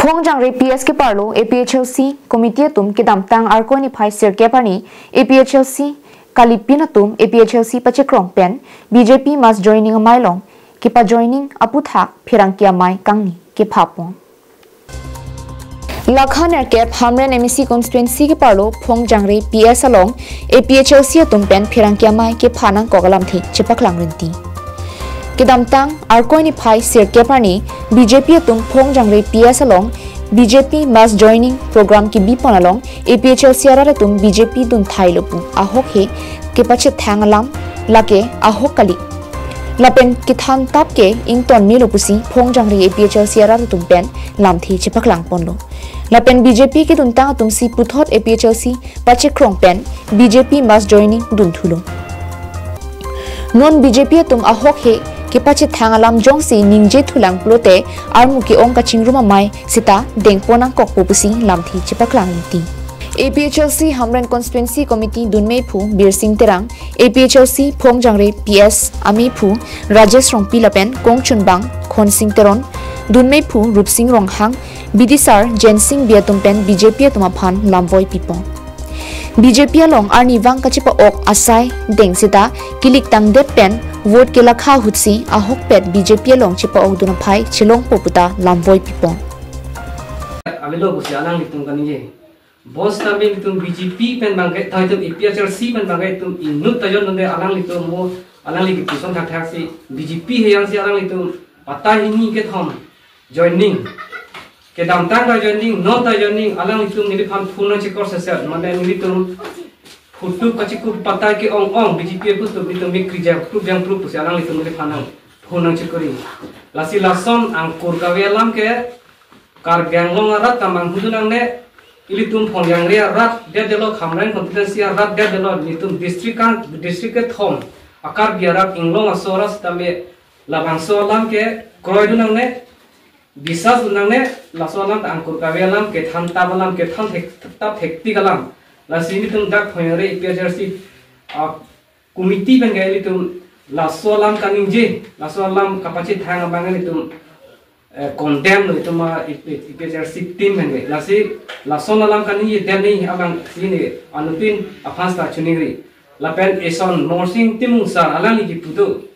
Phongjangre PS ke parlo APHLC committee tum ke damtang arkoni phai sir ke pani APHLC kalipina tum APHLC pachekrong pen BJP mas joining a mailong ke pa joining aputhak phirangkia mai kangni ke phapon Lakhaner ke Hamren MEC constituency ke parlo Phongjangre PS along APHLC tum pen phirangkia mai ke phanang kogalam thi chepaklang rinti Kedamtang arkoni phai sir ke pani BJP tum Phongjangre PS along BJP mass joining program ki bipon along APHLC ara tum BJP dun thailopu ahok he ke pache thangalam lake ahok kali lapen ki than tap ke ington milopusi Phongjangre APHLC ara tum pen lamthi chepaklang ponlo lapen BJP ki dun tang tum si puthot APHLC pache krong pen BJP mass joining dun thulo non BJP tum ahok he ke pache thangalam jongsi ningje thulang plote armu ki ong kachingruma mai sita dengponang kokpusi lamthi chipaklang ti APHLC Hamren constituency committee dunmei phu birsing terang APHLC Phongjangre PS ami phu Rajesh Rongpi lapen kongchunbang khonsing teron dunmei phu rupsing ronghang bidisar jensing biatumpen BJP tumaphan lamvoi pipong BJP along arni wang kachepa-ok asai deng sita kilik tang det pen vote ke lakha hutsi ahok pet BJP along chepa-ok duna phai chilong poputa lamvoi pipong amilo busi alang litung kanije bos nabe litung BJP pen bangkai thaitum APHLC pen bangkai tum inut tajon nonde alang litung mo alang ligi pusong thak thak si BJP heyang si alang litung patai ini ke thom joining ke damtang da joining no da joining alang litung nili phan phuna chekor sesat mane nili tum futu kachiku patai ke ong BJP putu litung mikri jam pru jang pru pusi alang litung nili phanang phuna chekori lasi lason angkur kawelam ke kar ganglong arat tamang hudunang ne ilitum Phongjangre rat dia delo Hamren constituency rat dia delo litum district thom akar biarak inglong asoras tame labangso lam ke kroy dunang ne bisas dunang ne lasolam ta angkur kawelam ke than tabalam ke than tap hekti galam lasi litum dak Phongjangre APHLC committee ben gai litum lasolam kaningje lasolam kapachi thang bangal litum condemn itu mah APHLC team henge lasi lason alam kani ye dem ni abang sini anupin aphasta chuningri lapen eson morsing timung sar alang ni putu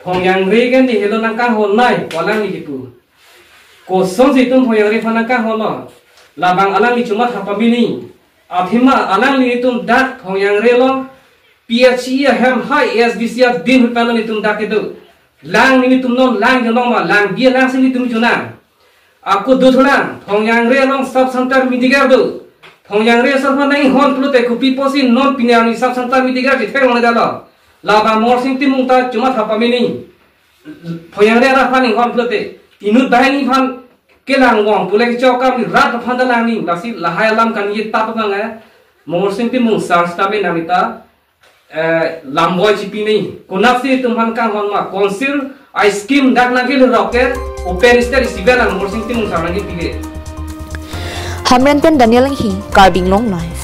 Phongjangre gen ni helo nang ka honai walang ni pu ko son si tum Phongjangre phana ka hono labang alang ni cuma thapamini athima alang ni tum dak Phongjangre lo PHE hem high SDC din panel ni tum dak itu lang ni tum non lang jong ma lang bia lang sini tum chuna aku do thona Phongjangre long sub center mitigar do Phongjangre sub nai hon plute ku piposi non pinyani sub center mitigar je theng ngada lo laba morsing timung ta cuma thapa mini Phongjangre ra phani hon plute inut bahani phan kelang wong pule ki chokam ni rat phan da lang ni lasi lahai lam kan ye tap banga morsing timung sar stabe namita lamboy chipi ni kunapsi tumhan kang hon ma council ice scheme dak nagil rocket open star sibelang morsing timung sarang pige Hamren pen Daniel hi carbing long life